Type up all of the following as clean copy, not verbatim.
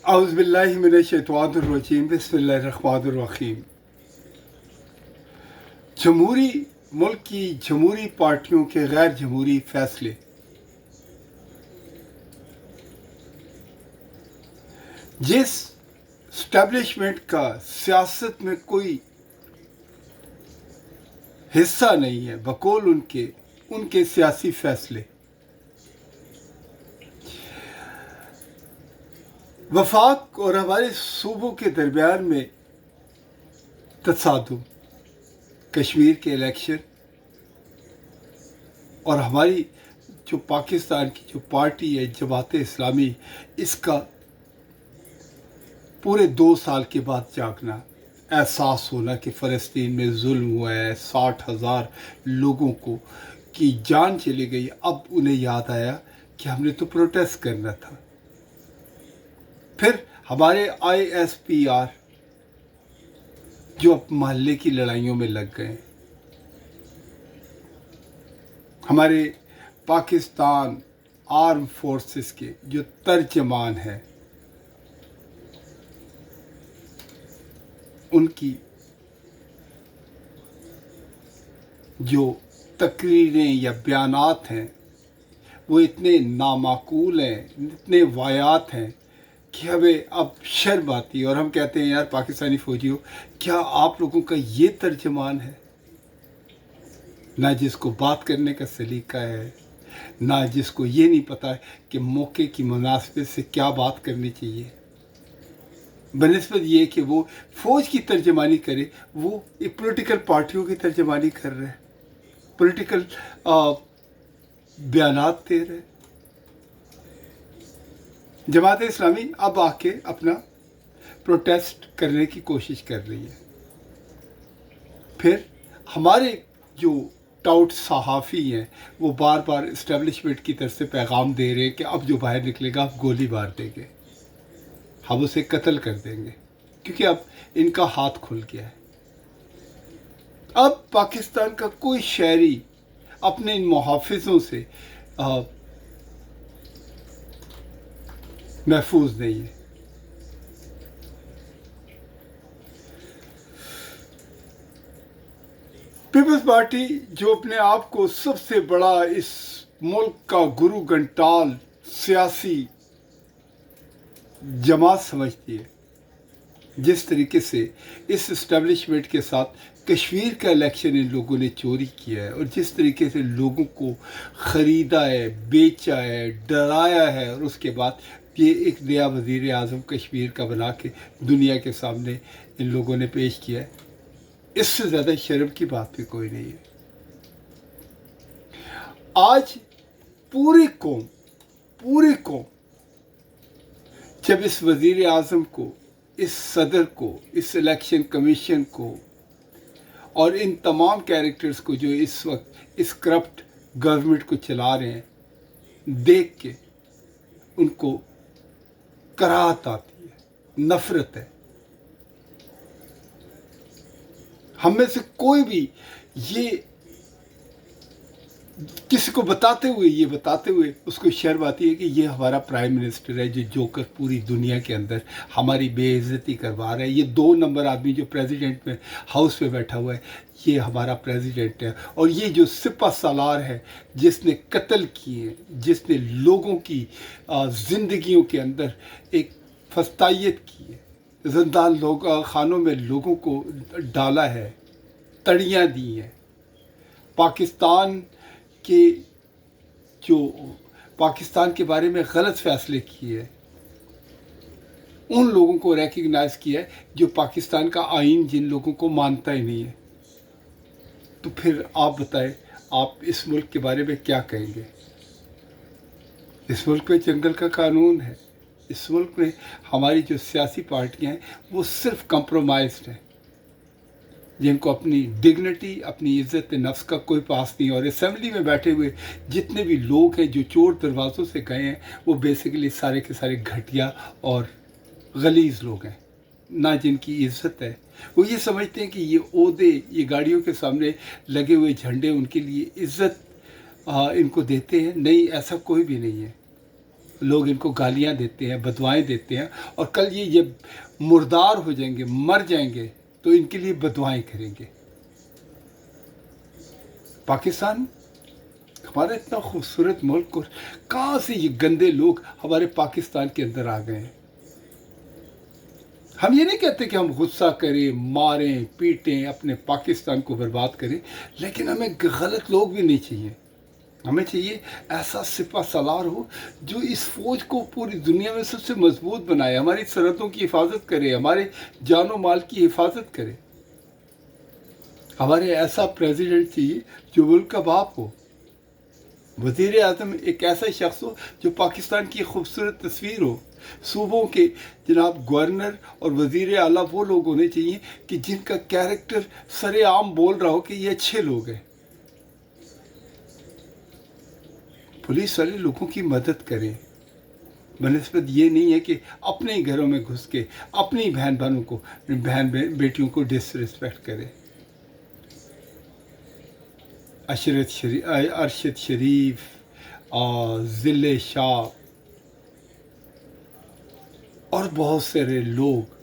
औज़ुबिल्लाहिमिनश्शैतानिर्रजीम बिस्मिल्लाहिर्रहमानिर्रहीम। जमहूरी मुल्क की जमहूरी पार्टियों के गैर जमहूरी फैसले जिस स्टैब्लिशमेंट का सियासत में कोई हिस्सा नहीं है, बकौल उनके सियासी फैसले वफाक और हमारे सूबों के दरमियान में तसादुम, कश्मीर के इलेक्शन और हमारी जो पाकिस्तान की जो पार्टी है जमात इस्लामी, इसका पूरे 2 साल के बाद जागना, एहसास होना कि फ़लस्तीन में जुल्म हुआ है, 60,000 लोगों की जान चली गई। अब उन्हें याद आया कि हमने तो प्रोटेस्ट करना था। फिर हमारे ISPR जो अब मोहल्ले की लड़ाइयों में लग गए, हमारे पाकिस्तान आर्म फोर्सेस के जो तर्जमान हैं, उनकी जो तकरीरें या बयानात हैं वो इतने नामाकूल हैं, इतने वायात हैं कि हमें अब शर्म आती है और हम कहते हैं, यार पाकिस्तानी फ़ौजियों, क्या आप लोगों का ये तर्जमान है? ना जिसको बात करने का सलीका है, ना जिसको ये नहीं पता है कि मौके की मुनासिबत से क्या बात करनी चाहिए। बनिस्बत ये कि वो फ़ौज की तर्जमानी करे, वो एक पॉलिटिकल पार्टियों की तर्जमानी कर रहे हैं, पॉलिटिकल बयानात दे रहे हैं। जमात इस्लामी अब आके अपना प्रोटेस्ट करने की कोशिश कर रही है। फिर हमारे जो टाउट सहाफ़ी हैं वो बार बार इस्टेब्लिशमेंट की तरफ से पैगाम दे रहे हैं कि अब जो बाहर निकलेगा आप गोली मार देंगे, हम उसे कत्ल कर देंगे, क्योंकि अब इनका हाथ खुल गया है। अब पाकिस्तान का कोई शहरी अपने इन मुहाफ़िज़ों से महफूज नहीं है। पीपल्स पार्टी जो अपने आप को सबसे बड़ा इस मुल्क का गुरु घंटाल सियासी जमात समझती है, जिस तरीके से इस इस्टेब्लिशमेंट के साथ कश्मीर का इलेक्शन इन लोगों ने चोरी किया है और जिस तरीके से लोगों को ख़रीदा है, बेचा है, डराया है और उसके बाद ये एक नया वज़ीर आज़म कश्मीर का बना के दुनिया के सामने इन लोगों ने पेश किया है, इससे ज़्यादा शर्म की बात भी कोई नहीं है। आज पूरी कौम जब इस वज़ीर आज़म को, इस सदर को, इस इलेक्शन कमीशन को और इन तमाम कैरेक्टर्स को जो इस वक्त इस करप्ट गवर्नमेंट को चला रहे हैं, देख के उनको कराहत आती है, नफ़रत है। हम में से कोई भी ये किसी को बताते हुए उसको शर्म आती है कि ये हमारा प्राइम मिनिस्टर है जो जोकर पूरी दुनिया के अंदर हमारी बेइज्जती करवा रहा है। ये 2 नंबर आदमी जो प्रेसिडेंट में हाउस में बैठा हुआ है, ये हमारा प्रेसिडेंट है। और ये जो सिपा सालार है जिसने कत्ल किए, जिसने लोगों की ज़िंदगियों के अंदर एक फस्तायत की है, ज़िंदान खानों में लोगों को डाला है, तड़ियाँ दी हैं, पाकिस्तान के बारे में गलत फ़ैसले किए, उन लोगों को रेकग्नाइज़ किया है जो पाकिस्तान का आइन जिन लोगों को मानता ही नहीं है। तो फिर आप बताएं, आप इस मुल्क के बारे में क्या कहेंगे? इस मुल्क में जंगल का कानून है, इस मुल्क में हमारी जो सियासी पार्टियां हैं वो सिर्फ कंप्रोमाइज़्ड हैं, जिनको अपनी डिग्निटी, अपनी इज़्ज़त नफ्स का कोई पास नहीं। और असेंबली में बैठे हुए जितने भी लोग हैं जो चोर दरवाज़ों से गए हैं, वो बेसिकली सारे के सारे घटिया और गलीज़ लोग हैं, ना जिनकी इज़्ज़त है। वो ये समझते हैं कि ये ओहदे, ये गाड़ियों के सामने लगे हुए झंडे उनके लिए इज़्ज़त इनको देते हैं। नहीं, ऐसा कोई भी नहीं है। لوگ ان کو گالیاں دیتے ہیں، بدوائیں دیتے ہیں، اور کل یہ مردار ہو جائیں گے، مر جائیں گے تو ان کے لیے بدوائیں کریں گے۔ پاکستان ہمارا اتنا خوبصورت ملک، اور کہاں سے یہ گندے لوگ ہمارے پاکستان کے اندر آ گئے ہیں۔ ہم یہ نہیں کہتے کہ ہم غصہ کریں، ماریں، پیٹیں، اپنے پاکستان کو برباد کریں، لیکن ہمیں غلط لوگ بھی نہیں چاہیے۔ ہمیں چاہیے ایسا سپہ سالار ہو جو اس فوج کو پوری دنیا میں سب سے مضبوط بنائے، ہماری سرحدوں کی حفاظت کرے، ہمارے جان و مال کی حفاظت کرے۔ ہمارے ایسا پریزیڈنٹ چاہیے جو ملک کا باپ ہو۔ وزیر اعظم ایک ایسا شخص ہو جو پاکستان کی خوبصورت تصویر ہو۔ صوبوں کے جناب گورنر اور وزیر اعلیٰ وہ لوگ ہونے چاہیے کہ جن کا کیریکٹر سر عام بول رہا ہو کہ یہ اچھے لوگ ہیں۔ پولیس والے لوگوں کی مدد کریں، بنسبت یہ نہیں ہے کہ اپنے ہی گھروں میں گھس کے اپنی بہن بیٹیوں کو ڈسریسپیکٹ کرے۔ ارشد شریف، ضلع شاہ اور بہت سارے لوگ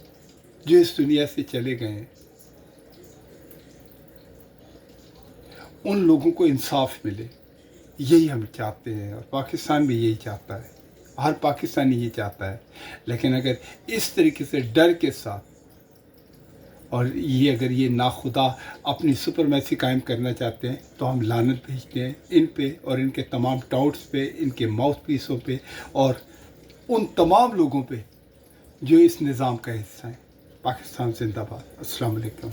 جو اس دنیا سے چلے گئے ہیں، ان لوگوں کو انصاف ملے، یہی ہم چاہتے ہیں، اور پاکستان بھی یہی چاہتا ہے، ہر پاکستانی یہ چاہتا ہے۔ لیکن اگر اس طریقے سے ڈر کے ساتھ، اور اگر یہ ناخدا اپنی سپرمیسی قائم کرنا چاہتے ہیں، تو ہم لعنت بھیجتے ہیں ان پہ اور ان کے تمام ٹاؤٹس پہ، ان کے ماؤتھ پیسوں پہ، اور ان تمام لوگوں پہ جو اس نظام کا حصہ ہیں۔ پاکستان زندہ باد۔ السلام علیکم۔